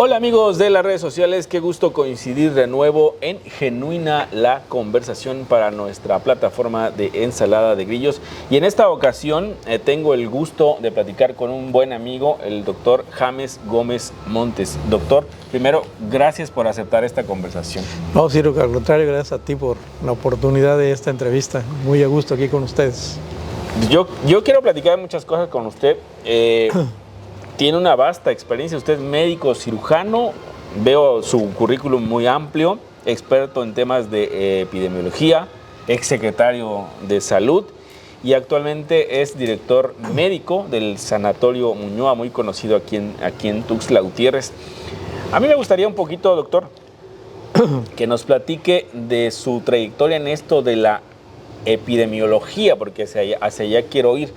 Hola amigos de las redes sociales, qué gusto coincidir de nuevo en Genuina la Conversación para nuestra plataforma de Ensalada de Grillos. Y en esta ocasión tengo el gusto de platicar con un buen amigo, el doctor James Gómez Montes. Doctor, primero, gracias por aceptar esta conversación. No, Ciro, al contrario, gracias a ti por la oportunidad de esta entrevista. Muy a gusto aquí con ustedes. Yo quiero platicar muchas cosas con usted. Tiene una vasta experiencia, usted es médico cirujano, veo su currículum muy amplio, experto en temas de epidemiología, exsecretario de salud y actualmente es director médico del Sanatorio Muñoa, muy conocido aquí en Tuxtla Gutiérrez. A mí me gustaría un poquito, doctor, que nos platique de su trayectoria en esto de la epidemiología, porque hacia allá quiero ir.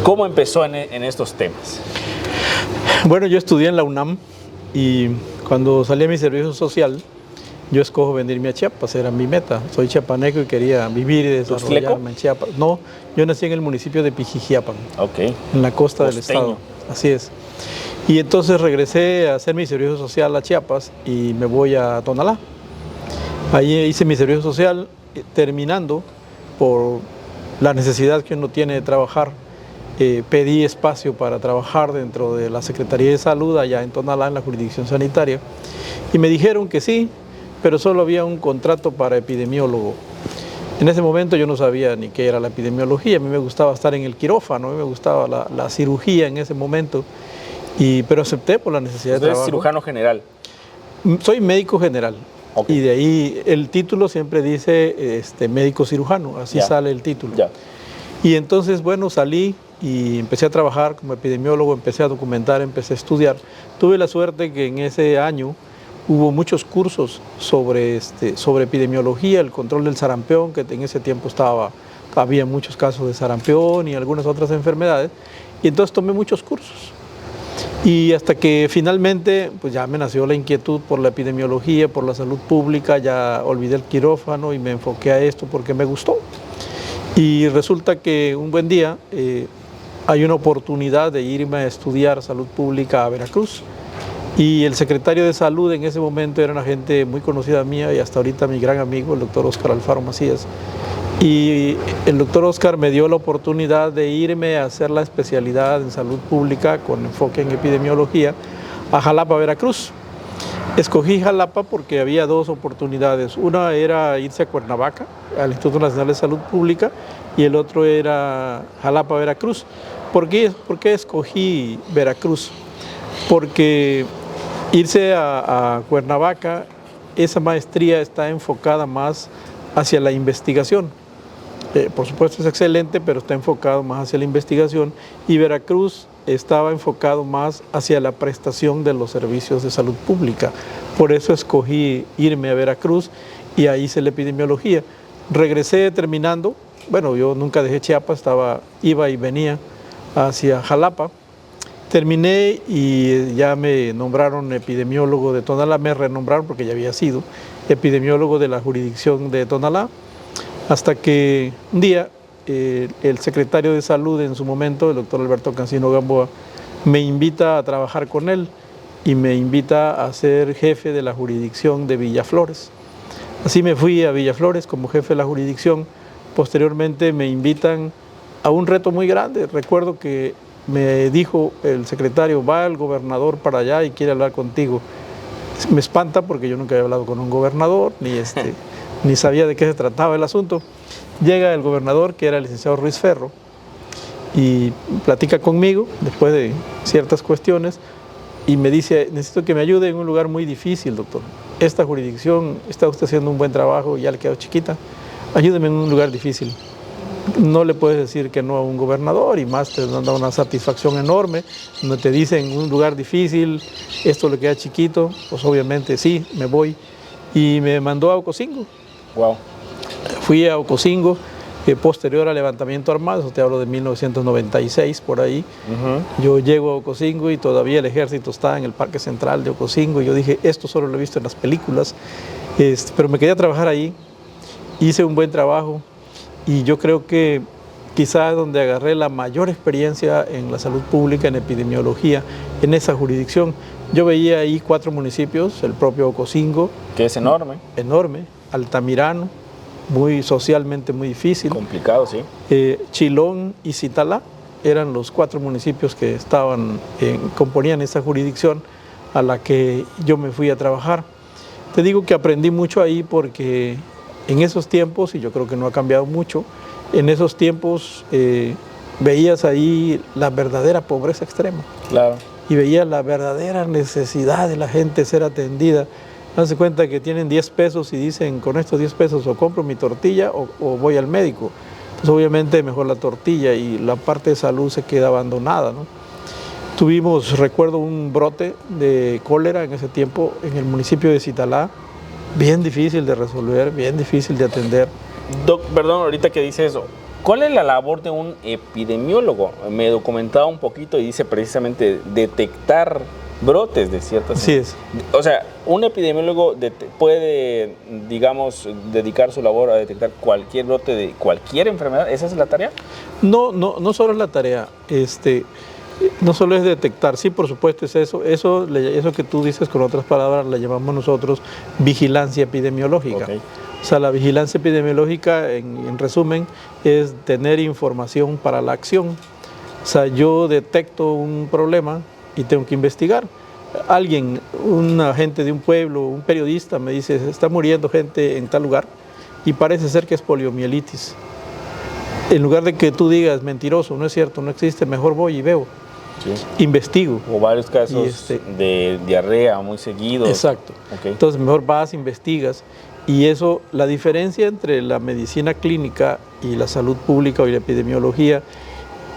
¿Cómo empezó en estos temas? Bueno, yo estudié en la UNAM y cuando salí a mi servicio social, yo escojo venirme a Chiapas, era mi meta. Soy chiapaneco y quería vivir y desarrollarme en Chiapas. No, yo nací en el municipio de Pijijiapan, en la costa del estado. Así es. Y entonces regresé a hacer mi servicio social a Chiapas y me voy a Tonalá. Ahí hice mi servicio social, terminando por la necesidad que uno tiene de trabajar. Pedí espacio para trabajar dentro de la Secretaría de Salud allá en Tonalá, en la jurisdicción sanitaria, y me dijeron que sí, pero solo había un contrato para epidemiólogo. En ese momento yo no sabía ni qué era la epidemiología, a mí me gustaba estar en el quirófano, a mí me gustaba la cirugía en ese momento, pero acepté por la necesidad de trabajo. ¿Usted es cirujano general? Soy médico general. Okay. Y de ahí el título siempre dice médico cirujano, así sale el título. Y entonces, bueno, salí y empecé a trabajar como epidemiólogo, empecé a documentar, empecé a estudiar. Tuve la suerte que en ese año hubo muchos cursos sobre epidemiología, el control del sarampión, que en ese tiempo había muchos casos de sarampión y algunas otras enfermedades, y entonces tomé muchos cursos. Y hasta que finalmente pues ya me nació la inquietud por la epidemiología, por la salud pública, ya olvidé el quirófano y me enfoqué a esto porque me gustó. Y resulta que un buen día hay una oportunidad de irme a estudiar salud pública a Veracruz. Y el secretario de salud en ese momento era una gente muy conocida mía y hasta ahorita mi gran amigo, el doctor Óscar Alfaro Macías. Y el doctor Óscar me dio la oportunidad de irme a hacer la especialidad en salud pública con enfoque en epidemiología a Jalapa, Veracruz. Escogí Jalapa porque había dos oportunidades. Una era irse a Cuernavaca, al Instituto Nacional de Salud Pública, y el otro era Jalapa, Veracruz. ¿Por qué escogí Veracruz? Porque irse a Cuernavaca, esa maestría está enfocada más hacia la investigación. Por supuesto es excelente, pero está enfocado más hacia la investigación, y Veracruz estaba enfocado más hacia la prestación de los servicios de salud pública. Por eso escogí irme a Veracruz y ahí hice la epidemiología. Regresé terminando, bueno, yo nunca dejé Chiapas, iba y venía hacia Jalapa. Terminé y ya me nombraron epidemiólogo de Tonalá, me renombraron porque ya había sido epidemiólogo de la jurisdicción de Tonalá, hasta que un día el secretario de salud en su momento, el doctor Alberto Cancino Gamboa, me invita a trabajar con él y me invita a ser jefe de la jurisdicción de Villaflores. Así me fui a Villaflores como jefe de la jurisdicción. Posteriormente me invitan a un reto muy grande. Recuerdo que me dijo el secretario, va el gobernador para allá y quiere hablar contigo. Me espanta porque yo nunca había hablado con un gobernador, ni sabía de qué se trataba el asunto. Llega el gobernador, que era el licenciado Ruiz Ferro, y platica conmigo después de ciertas cuestiones y me dice, necesito que me ayude en un lugar muy difícil, doctor. Esta jurisdicción, está usted haciendo un buen trabajo, ya le quedó chiquita, ayúdeme en un lugar difícil. No le puedes decir que no a un gobernador, y más te da una satisfacción enorme, donde te dicen en un lugar difícil, esto le queda chiquito, pues obviamente sí, me voy. Y me mandó a Ocosingo. Wow. Fui a Ocosingo, posterior al levantamiento armado, te hablo de 1996, por ahí. Yo llego a Ocosingo y todavía el ejército está en el Parque Central de Ocosingo, y yo dije, esto solo lo he visto en las películas, pero me quería trabajar ahí, hice un buen trabajo, y yo creo que quizás donde agarré la mayor experiencia en la salud pública, en epidemiología, en esa jurisdicción, Yo veía ahí 4 municipios, el propio Ocosingo. Que es enorme. Enorme. Altamirano, muy socialmente muy difícil. Complicado, sí. Chilón y Citalá eran los 4 municipios que componían esta jurisdicción a la que yo me fui a trabajar. Te digo que aprendí mucho ahí porque en esos tiempos, y yo creo que no ha cambiado mucho, en esos tiempos veías ahí la verdadera pobreza extrema. Claro. Y veías la verdadera necesidad de la gente ser atendida. Hazte cuenta que tienen 10 pesos y dicen, con estos 10 pesos o compro mi tortilla o voy al médico. Entonces obviamente mejor la tortilla y la parte de salud se queda abandonada, ¿no? Tuvimos, recuerdo, un brote de cólera en ese tiempo en el municipio de Citalá, bien difícil de resolver, bien difícil de atender. Doc, perdón, ahorita que dice eso, ¿cuál es la labor de un epidemiólogo? Me he documentado un poquito y dice precisamente detectar brotes de ciertas... Así es. O sea, un epidemiólogo puede, digamos, dedicar su labor a detectar cualquier brote de cualquier enfermedad. ¿Esa es la tarea? No solo es la tarea. No solo es detectar, sí, por supuesto es eso. Eso que tú dices, con otras palabras, la llamamos nosotros vigilancia epidemiológica. Okay. O sea, la vigilancia epidemiológica, en resumen, es tener información para la acción. O sea, yo detecto un problema y tengo que investigar. Alguien, un agente de un pueblo, un periodista me dice, se está muriendo gente en tal lugar y parece ser que es poliomielitis. En lugar de que tú digas, mentiroso, no es cierto, no existe, mejor voy y veo. Sí. Investigo. O varios casos de diarrea muy seguidos. Exacto. Okay. Entonces mejor vas, investigas. Y eso, la diferencia entre la medicina clínica y la salud pública o la epidemiología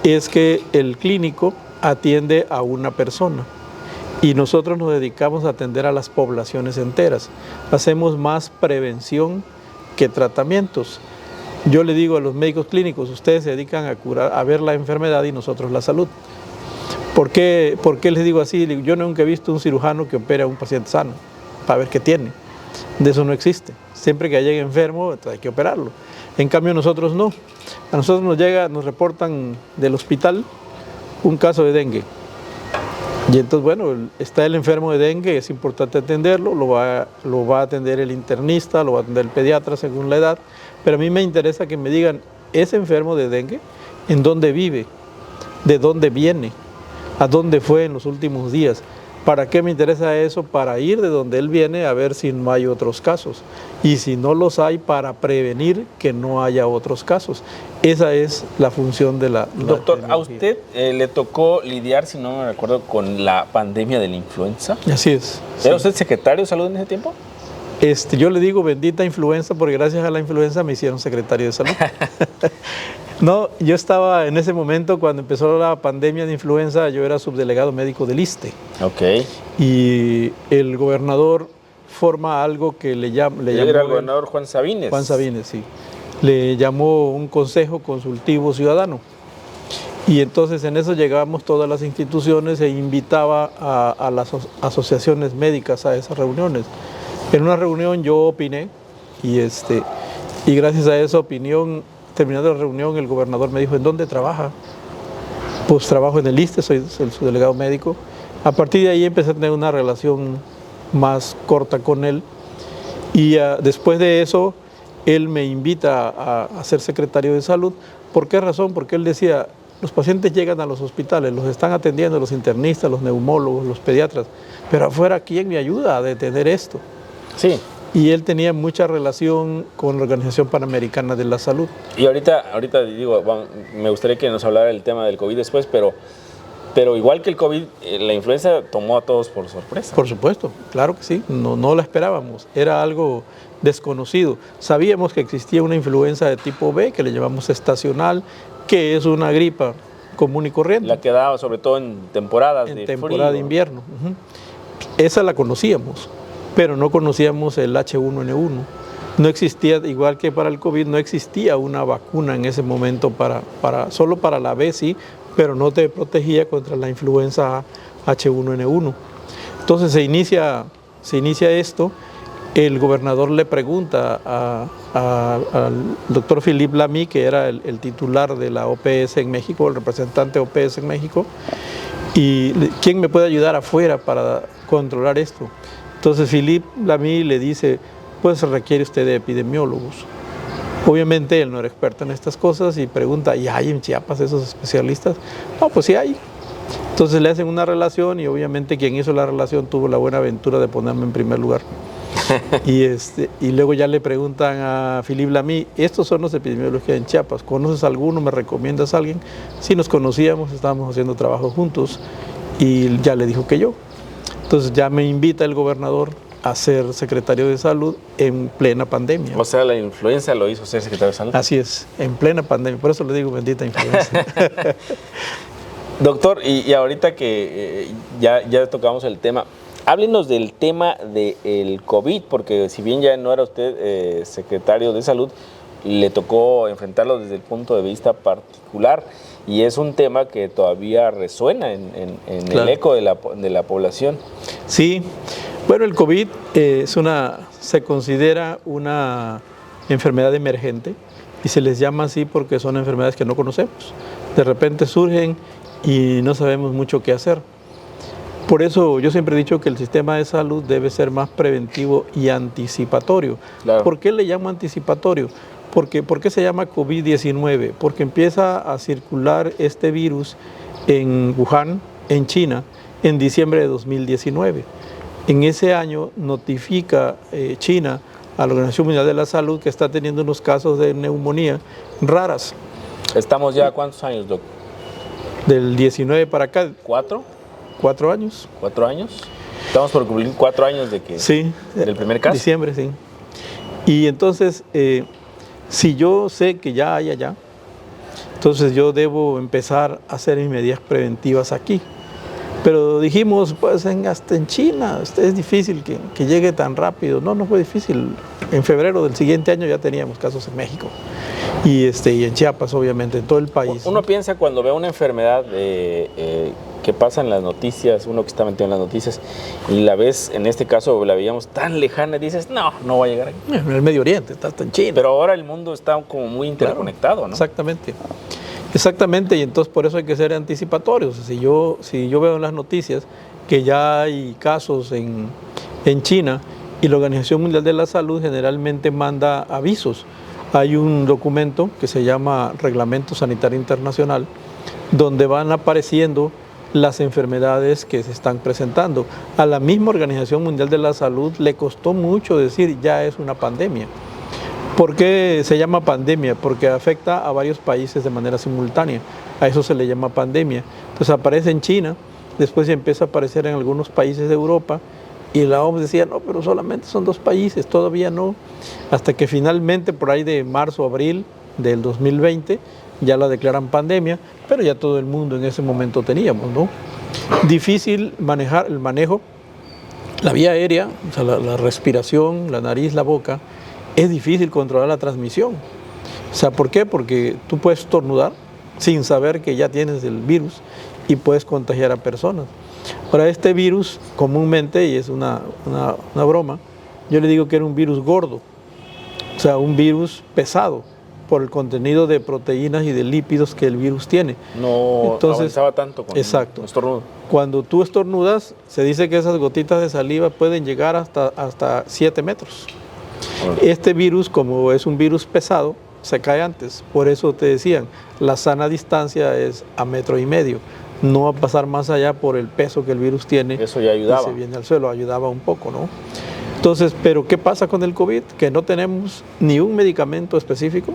es que el clínico atiende a una persona y nosotros nos dedicamos a atender a las poblaciones enteras. Hacemos más prevención que tratamientos. Yo le digo a los médicos clínicos, ustedes se dedican a curar, a ver la enfermedad y nosotros la salud. ¿Por qué les digo así? Yo nunca he visto un cirujano que opere a un paciente sano para ver qué tiene. De eso no existe. Siempre que llegue enfermo, hay que operarlo. En cambio nosotros no. A nosotros nos reportan del hospital un caso de dengue. Y entonces, bueno, está el enfermo de dengue, es importante atenderlo, lo va a atender el internista, lo va a atender el pediatra según la edad, pero a mí me interesa que me digan, ese enfermo de dengue, ¿en dónde vive? ¿De dónde viene? ¿A dónde fue en los últimos días? ¿Para qué me interesa eso? Para ir de donde él viene a ver si no hay otros casos. Y si no los hay, para prevenir que no haya otros casos. Esa es la función de la... Doctor, ¿a usted le tocó lidiar, si no me recuerdo, con la pandemia de la influenza? Así es. ¿Era usted secretario de salud en ese tiempo? Yo le digo bendita influenza porque gracias a la influenza me hicieron secretario de salud. No, yo estaba en ese momento cuando empezó la pandemia de influenza, yo era subdelegado médico del ISSSTE. Ok. Y el gobernador forma algo que le llamó... Era el gobernador Juan Sabines. Juan Sabines, sí. Le llamó un consejo consultivo ciudadano. Y entonces en eso llegábamos todas las instituciones e invitaba a las asociaciones médicas a esas reuniones. En una reunión yo opiné y gracias a esa opinión, terminando la reunión, el gobernador me dijo, ¿en dónde trabaja? Pues trabajo en el ISSSTE, soy el subdelegado médico. A partir de ahí empecé a tener una relación más corta con él y después de eso él me invita a ser secretario de salud. ¿Por qué razón? Porque él decía, los pacientes llegan a los hospitales, los están atendiendo los internistas, los neumólogos, los pediatras, pero afuera, ¿quién me ayuda a detener esto? Sí. Y él tenía mucha relación con la Organización Panamericana de la Salud. Y ahorita digo, bueno, me gustaría que nos hablara del tema del COVID después, pero igual que el COVID, la influenza tomó a todos por sorpresa. Por supuesto, claro que sí, no la esperábamos, era algo desconocido. Sabíamos que existía una influenza de tipo B, que le llamamos estacional, que es una gripa común y corriente. La que daba sobre todo en temporadas de frío. En temporada de invierno. Esa la conocíamos, pero no conocíamos el H1N1. No existía, igual que para el COVID, no existía una vacuna en ese momento solo para la B, sí, pero no te protegía contra la influenza H1N1. Entonces se inicia esto, el gobernador le pregunta al doctor Philippe Lamy, que era el titular de la OPS en México, el representante OPS en México, ¿Y quién me puede ayudar afuera para controlar esto? Entonces Philippe Lamy le dice, pues requiere usted de epidemiólogos. Obviamente él no era experto en estas cosas y pregunta, ¿y hay en Chiapas esos especialistas? No, pues sí hay. Entonces le hacen una relación y obviamente quien hizo la relación tuvo la buena aventura de ponerme en primer lugar. Y luego ya le preguntan a Philippe Lamy, estos son los epidemiólogos que hay en Chiapas, ¿conoces alguno? ¿Me recomiendas a alguien? Sí, nos conocíamos, estábamos haciendo trabajo juntos y ya le dijo que yo. Entonces ya me invita el gobernador a ser secretario de salud en plena pandemia. O sea, la influenza lo hizo ser secretario de salud. Así es, en plena pandemia, por eso le digo bendita influenza. Doctor, y ahorita que ya tocamos el tema, háblenos del tema del COVID, porque si bien ya no era usted secretario de salud, le tocó enfrentarlo desde el punto de vista particular y es un tema que todavía resuena en claro. El eco de la población. Sí, bueno, el COVID se considera una enfermedad emergente y se les llama así porque son enfermedades que no conocemos. De repente surgen y no sabemos mucho qué hacer. Por eso yo siempre he dicho que el sistema de salud debe ser más preventivo y anticipatorio. Claro. ¿Por qué le llamo anticipatorio? ¿Por qué se llama COVID-19? Porque empieza a circular este virus en Wuhan, en China, en diciembre de 2019. En ese año notifica China a la Organización Mundial de la Salud que está teniendo unos casos de neumonía raras. ¿Estamos ya a cuántos años, doctor? Del 19 para acá. ¿4? 4 años. ¿4 años? Estamos por cumplir 4 años de que sí, del primer caso. Diciembre, sí. Y entonces, si yo sé que ya hay allá, entonces yo debo empezar a hacer mis medidas preventivas aquí. Pero dijimos, pues hasta en China, es difícil que llegue tan rápido. No fue difícil. En febrero del siguiente año ya teníamos casos en México. Y en Chiapas, obviamente, en todo el país. Uno piensa cuando ve una enfermedad que pasa en las noticias, uno que está metido en las noticias, y la ves, en este caso la veíamos tan lejana, y dices, no va a llegar aquí. En el Medio Oriente, está en China. Pero ahora el mundo está como muy interconectado, claro, ¿no? Exactamente, y entonces por eso hay que ser anticipatorios. Si yo veo en las noticias que ya hay casos en China y la Organización Mundial de la Salud generalmente manda avisos. Hay un documento que se llama Reglamento Sanitario Internacional donde van apareciendo las enfermedades que se están presentando. A la misma Organización Mundial de la Salud le costó mucho decir ya es una pandemia. ¿Por qué se llama pandemia? Porque afecta a varios países de manera simultánea. A eso se le llama pandemia. Entonces aparece en China, después empieza a aparecer en algunos países de Europa y la OMS decía, no, pero solamente son 2 países, todavía no. Hasta que finalmente por ahí de marzo, abril del 2020 ya la declaran pandemia, pero ya todo el mundo en ese momento teníamos, ¿no? Difícil manejar el manejo, la vía aérea, o sea, la respiración, la nariz, la boca. Es difícil controlar la transmisión. O sea, ¿por qué? Porque tú puedes estornudar sin saber que ya tienes el virus y puedes contagiar a personas. Ahora, este virus comúnmente, y es una broma, yo le digo que era un virus gordo, o sea, un virus pesado por el contenido de proteínas y de lípidos que el virus tiene. No avanzaba tanto con exacto. Un estornudo. Cuando tú estornudas, se dice que esas gotitas de saliva pueden llegar hasta 7 metros. Este virus, como es un virus pesado, se cae antes. Por eso te decían, la sana distancia es a 1,5 metros. No va a pasar más allá por el peso que el virus tiene. Eso ya ayudaba. Y se viene al suelo, ayudaba un poco, ¿no? Entonces, ¿pero qué pasa con el COVID? Que no tenemos ni un medicamento específico,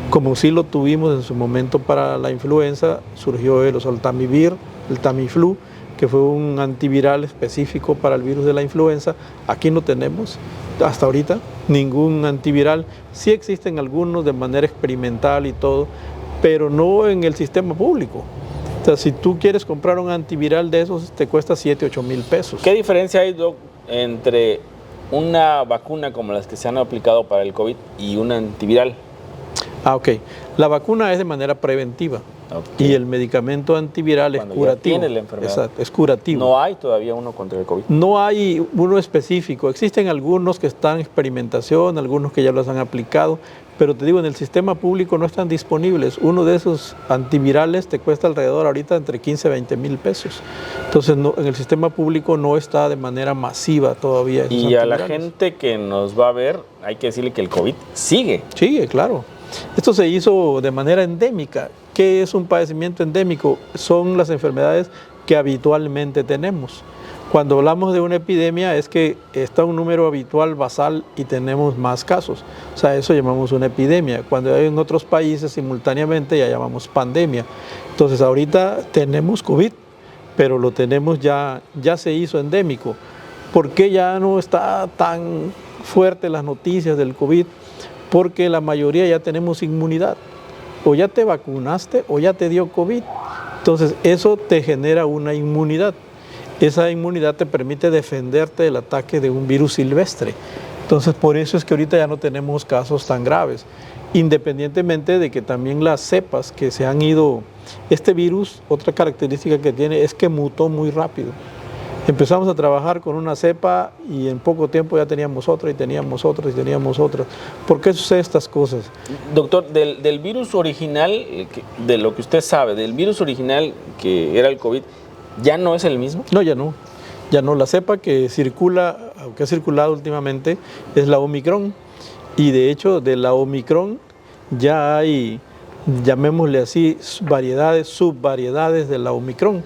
como sí lo tuvimos en su momento para la influenza. Surgió el oseltamivir, el Tamiflu, que fue un antiviral específico para el virus de la influenza. Aquí no tenemos, hasta ahorita, ningún antiviral. Sí existen algunos de manera experimental y todo, pero no en el sistema público. O sea, si tú quieres comprar un antiviral de esos, te cuesta 7,000 8,000 pesos. ¿Qué diferencia hay, Doc, entre una vacuna como las que se han aplicado para el COVID y un antiviral? Ok. La vacuna es de manera preventiva. Okay. Y el medicamento antiviral cuando es curativo. Ya tiene la enfermedad. Exacto, es curativo. No hay todavía uno contra el COVID. No hay uno específico. Existen algunos que están en experimentación, algunos que ya los han aplicado, pero te digo, en el sistema público no están disponibles. Uno de esos antivirales te cuesta alrededor ahorita entre 15 y 20 mil pesos. Entonces, no, en el sistema público no está de manera masiva todavía. Y a la gente que nos va a ver, hay que decirle que el COVID sigue. Sigue, claro. Esto se hizo de manera endémica. ¿Qué es un padecimiento endémico? Son las enfermedades que habitualmente tenemos. Cuando hablamos de una epidemia es que está un número habitual basal y tenemos más casos. O sea, eso llamamos una epidemia. Cuando hay en otros países simultáneamente ya llamamos pandemia. Entonces ahorita tenemos COVID, pero lo tenemos ya se hizo endémico. ¿Por qué ya no está tan fuerte las noticias del COVID? Porque la mayoría ya tenemos inmunidad. O ya te vacunaste o ya te dio COVID. Entonces eso te genera una inmunidad. Esa inmunidad te permite defenderte del ataque de un virus silvestre. Entonces por eso es que ahorita ya no tenemos casos tan graves. Independientemente de que también las cepas que se han ido... Este virus, otra característica que tiene es que mutó muy rápido. Empezamos a trabajar con una cepa y en poco tiempo ya teníamos otra y teníamos otra y teníamos otra. ¿Por qué suceden estas cosas? Doctor, del virus original, de lo que usted sabe, del virus original que era el COVID, ¿ya no es el mismo? No, ya no. Ya no. La cepa que circula, que ha circulado últimamente, es la Omicron. Y de hecho, de la Omicron ya hay, llamémosle así, variedades, subvariedades de la Omicron.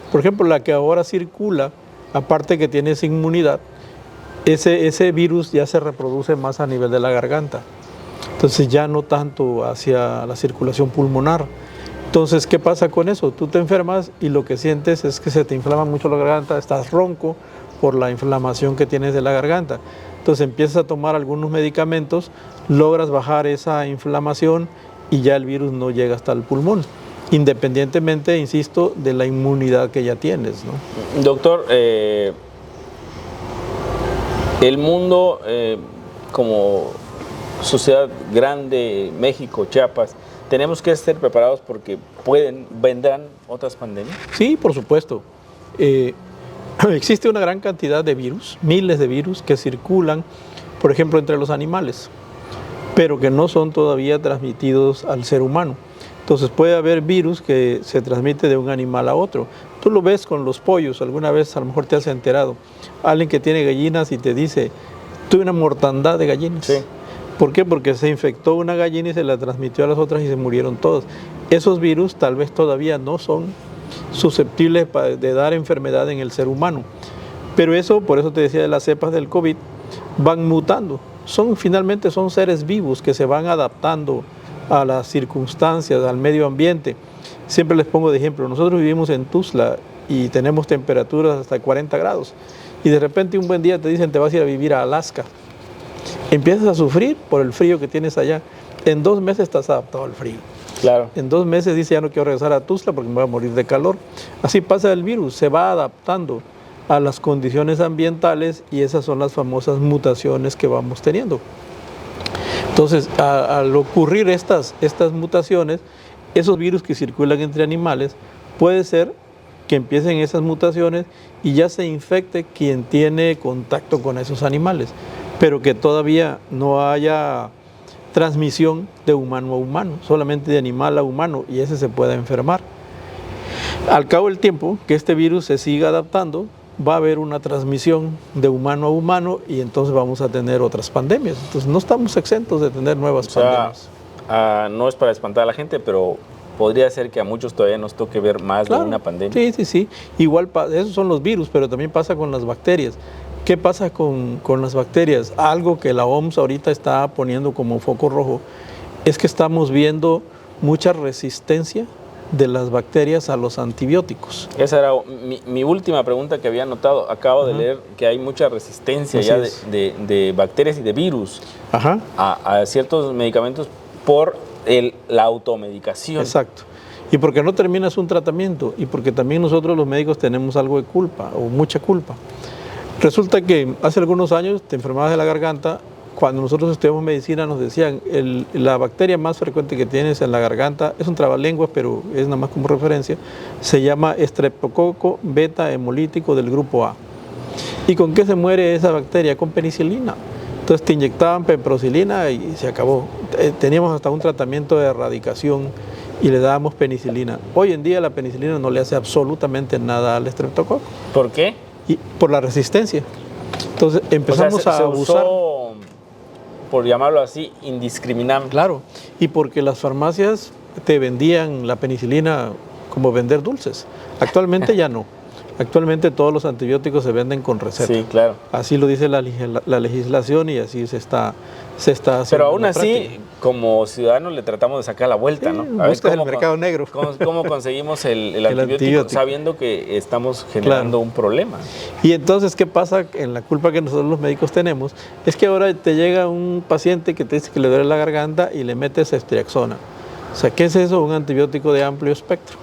Por ejemplo, la que ahora circula, aparte que tiene esa inmunidad, ese virus ya se reproduce más a nivel de la garganta. Entonces ya no tanto hacia la circulación pulmonar. Entonces, ¿qué pasa con eso? Tú te enfermas y lo que sientes es que se te inflama mucho la garganta, estás ronco por la inflamación que tienes de la garganta. Entonces empiezas a tomar algunos medicamentos, logras bajar esa inflamación y ya el virus no llega hasta el pulmón. Independientemente, insisto, de la inmunidad que ya tienes, ¿no? Doctor, el mundo como sociedad grande, México, Chiapas, ¿tenemos que estar preparados porque vendrán otras pandemias? Sí, por supuesto. Existe una gran cantidad de virus, miles de virus que circulan, por ejemplo, entre los animales, pero que no son todavía transmitidos al ser humano. Entonces puede haber virus que se transmite de un animal a otro. Tú lo ves con los pollos, alguna vez a lo mejor te has enterado. Alguien que tiene gallinas y te dice, tuve una mortandad de gallinas. Sí. ¿Por qué? Porque se infectó una gallina y se la transmitió a las otras y se murieron todos. Esos virus tal vez todavía no son susceptibles de dar enfermedad en el ser humano. Pero eso, por eso te decía de las cepas del COVID, van mutando. Finalmente son seres vivos que se van adaptando a las circunstancias, al medio ambiente. Siempre les pongo de ejemplo, nosotros vivimos en Tuzla y tenemos temperaturas hasta 40 grados y de repente un buen día te dicen te vas a ir a vivir a Alaska. Empiezas a sufrir por el frío que tienes allá. En 2 meses estás adaptado al frío. Claro. En 2 meses dice ya no quiero regresar a Tuzla porque me voy a morir de calor. Así pasa el virus, se va adaptando a las condiciones ambientales y esas son las famosas mutaciones que vamos teniendo. Entonces, al ocurrir estas mutaciones, esos virus que circulan entre animales, puede ser que empiecen esas mutaciones y ya se infecte quien tiene contacto con esos animales, pero que todavía no haya transmisión de humano a humano, solamente de animal a humano, y ese se pueda enfermar. Al cabo del tiempo, que este virus se siga adaptando, va a haber una transmisión de humano a humano y entonces vamos a tener otras pandemias. Entonces no estamos exentos de tener nuevas pandemias. No es para espantar a la gente, pero podría ser que a muchos todavía nos toque ver más de una pandemia. Sí. Igual, esos son los virus, pero también pasa con las bacterias. ¿Qué pasa con las bacterias? Algo que la OMS ahorita está poniendo como foco rojo es que estamos viendo mucha resistencia de las bacterias a los antibióticos. Esa era mi última pregunta que había notado. Acabo de leer que hay mucha resistencia de bacterias y de virus a ciertos medicamentos por la automedicación. Exacto. Y porque no terminas un tratamiento y porque también nosotros los médicos tenemos algo de culpa o mucha culpa. Resulta que hace algunos años te enfermabas de la garganta cuando nosotros estudiamos medicina nos decían, la bacteria más frecuente que tienes en la garganta, es un trabalenguas, pero es nada más como referencia, se llama estreptococo beta hemolítico del grupo A. ¿Y con qué se muere esa bacteria? Con penicilina. Entonces te inyectaban pemprocilina y se acabó. Teníamos hasta un tratamiento de erradicación y le dábamos penicilina. Hoy en día la penicilina no le hace absolutamente nada al estreptococo. ¿Por qué? Y por la resistencia. Entonces empezamos a abusar. Usó, por llamarlo así, indiscriminadamente. Claro, y porque las farmacias te vendían la penicilina como vender dulces. Actualmente ya no. Actualmente todos los antibióticos se venden con receta. Sí, claro. Así lo dice la legislación y así se está haciendo. Pero aún así, como ciudadanos le tratamos de sacar la vuelta, sí, ¿no? A ver cómo, el mercado negro. ¿Cómo conseguimos el antibiótico sabiendo que estamos generando un problema? Y entonces, ¿qué pasa? En la culpa que nosotros los médicos tenemos es que ahora te llega un paciente que te dice que le duele la garganta y le metes ceftriaxona. O sea, ¿qué es eso? Un antibiótico de amplio espectro.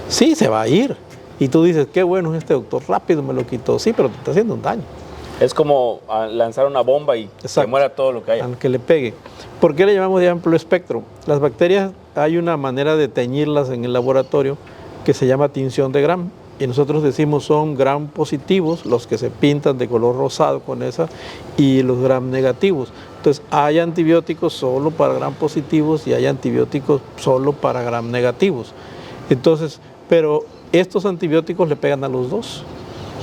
Sí, se va a ir. Y tú dices, qué bueno es este doctor, rápido me lo quitó. Sí, pero te está haciendo un daño. Es como lanzar una bomba y se muera todo lo que haya. Aunque le pegue. ¿Por qué le llamamos de amplio espectro? Las bacterias, hay una manera de teñirlas en el laboratorio que se llama tinción de Gram. Y nosotros decimos son Gram positivos, los que se pintan de color rosado con esa, y los Gram negativos. Entonces, hay antibióticos solo para Gram positivos y hay antibióticos solo para Gram negativos. Entonces, pero estos antibióticos le pegan a los dos.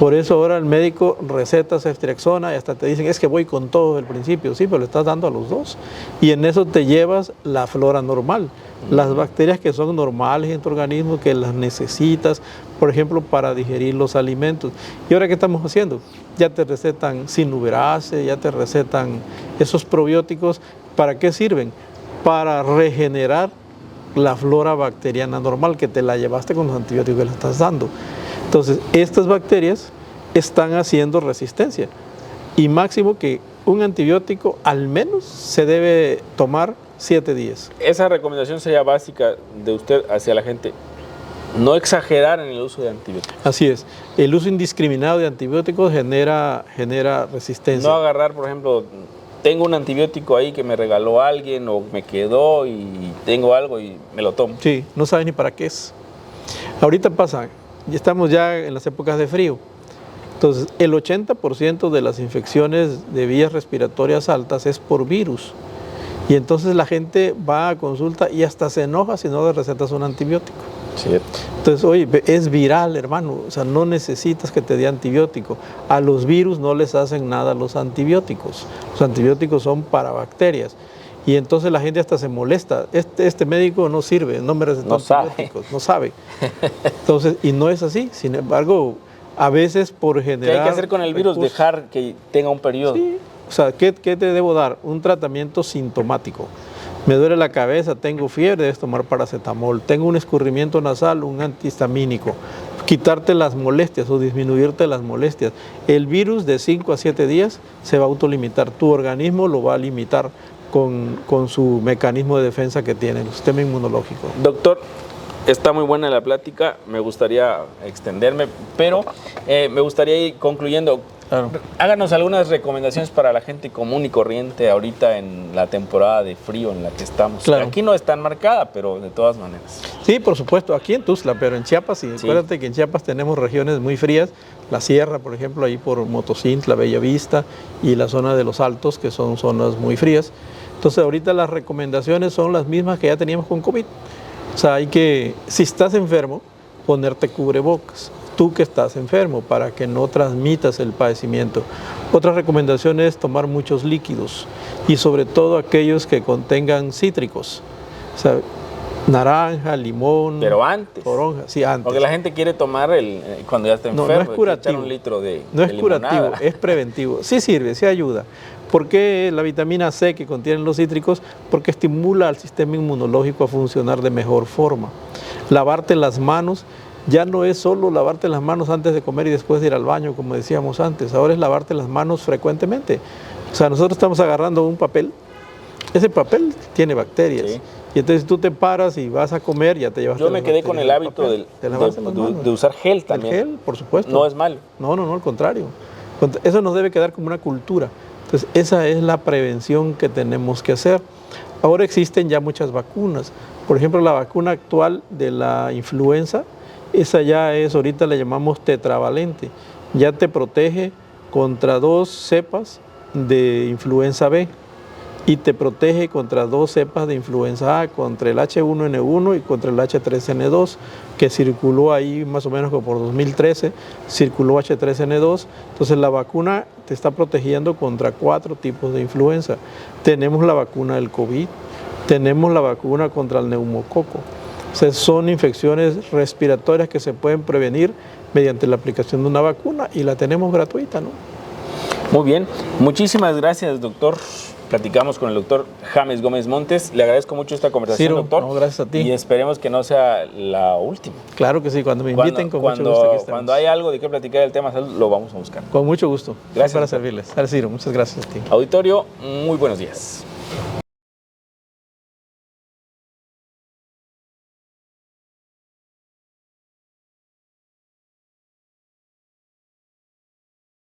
Por eso ahora el médico receta ceftriaxona y hasta te dicen, es que voy con todo desde el principio. Sí, pero le estás dando a los dos. Y en eso te llevas la flora normal. Las bacterias que son normales en tu organismo, que las necesitas, por ejemplo, para digerir los alimentos. ¿Y ahora qué estamos haciendo? Ya te recetan sinuberase, ya te recetan esos probióticos. ¿Para qué sirven? Para regenerar la flora bacteriana normal que te la llevaste con los antibióticos que le estás dando. Entonces, estas bacterias están haciendo resistencia. Y máximo que un antibiótico al menos se debe tomar 7 días. Esa recomendación sería básica de usted hacia la gente. No exagerar en el uso de antibióticos. Así es. El uso indiscriminado de antibióticos genera resistencia. No agarrar, por ejemplo, tengo un antibiótico ahí que me regaló alguien o me quedó y tengo algo y me lo tomo. Sí, no sabes ni para qué es. Ahorita pasa, estamos ya en las épocas de frío. Entonces, el 80% de las infecciones de vías respiratorias altas es por virus. Y entonces la gente va a consulta y hasta se enoja si no le recetas un antibiótico. Cierto. Entonces, oye, es viral, hermano, o sea, no necesitas que te dé antibiótico. A los virus no les hacen nada los antibióticos. Los antibióticos son para bacterias. Y entonces la gente hasta se molesta. Este médico no sirve, no me recetó antibióticos, no sabe. Entonces, y no es así. Sin embargo, a veces por generar... ¿Qué hay que hacer con el virus? Dejar que tenga un periodo. Sí. O sea, ¿qué te debo dar? Un tratamiento sintomático. Me duele la cabeza, tengo fiebre, debes tomar paracetamol. Tengo un escurrimiento nasal, un antihistamínico. Quitarte las molestias o disminuirte las molestias. El virus de 5 a 7 días se va a autolimitar. Tu organismo lo va a limitar con su mecanismo de defensa que tiene, el sistema inmunológico. Doctor, está muy buena la plática, me gustaría extenderme, pero me gustaría ir concluyendo. Claro. Háganos algunas recomendaciones para la gente común y corriente ahorita en la temporada de frío en la que estamos. Claro. Aquí no es tan marcada, pero de todas maneras. Sí, por supuesto, aquí en Tuxtla, pero en Chiapas, sí. Acuérdate que en Chiapas tenemos regiones muy frías, la sierra, por ejemplo, ahí por Motocintla, Bellavista y la zona de los Altos, que son zonas muy frías. Entonces ahorita las recomendaciones son las mismas que ya teníamos con COVID. O sea, hay que, si estás enfermo, ponerte cubrebocas. Tú que estás enfermo, para que no transmitas el padecimiento. Otra recomendación es tomar muchos líquidos y sobre todo aquellos que contengan cítricos, o sea, naranja, limón, pero antes, toronja, sí, antes. Porque la gente quiere tomar cuando ya está enfermo, no es curativo, un litro de no es curativo, es preventivo. Sí sirve, sí ayuda. ¿Por qué la vitamina C que contienen los cítricos? Porque estimula al sistema inmunológico a funcionar de mejor forma. Lavarte las manos. Ya no es solo lavarte las manos antes de comer y después de ir al baño, como decíamos antes. Ahora es lavarte las manos frecuentemente. O sea, nosotros estamos agarrando un papel. Ese papel tiene bacterias. Sí. Y entonces tú te paras y vas a comer, ya te llevas. Yo me quedé con el hábito de usar gel también. El gel, por supuesto. No es malo. No, al contrario. Eso nos debe quedar como una cultura. Entonces, esa es la prevención que tenemos que hacer. Ahora existen ya muchas vacunas. Por ejemplo, la vacuna actual de la influenza, esa ya es, ahorita la llamamos tetravalente. Ya te protege contra 2 cepas de influenza B y te protege contra 2 cepas de influenza A, contra el H1N1 y contra el H3N2, que circuló ahí más o menos como por 2013, circuló H3N2. Entonces la vacuna te está protegiendo contra 4 tipos de influenza. Tenemos la vacuna del COVID, tenemos la vacuna contra el neumococo. O sea, son infecciones respiratorias que se pueden prevenir mediante la aplicación de una vacuna y la tenemos gratuita, ¿no? Muy bien, muchísimas gracias, doctor. Platicamos con el doctor James Gómez Montes. Le agradezco mucho esta conversación, Ciro, doctor. No, gracias a ti. Y esperemos que no sea la última. Claro que sí, cuando me inviten, con mucho gusto aquí estamos. Cuando hay algo de qué platicar del tema salud, lo vamos a buscar. Con mucho gusto. Gracias. Para servirles. Ciro, muchas gracias a ti. Auditorio, muy buenos días.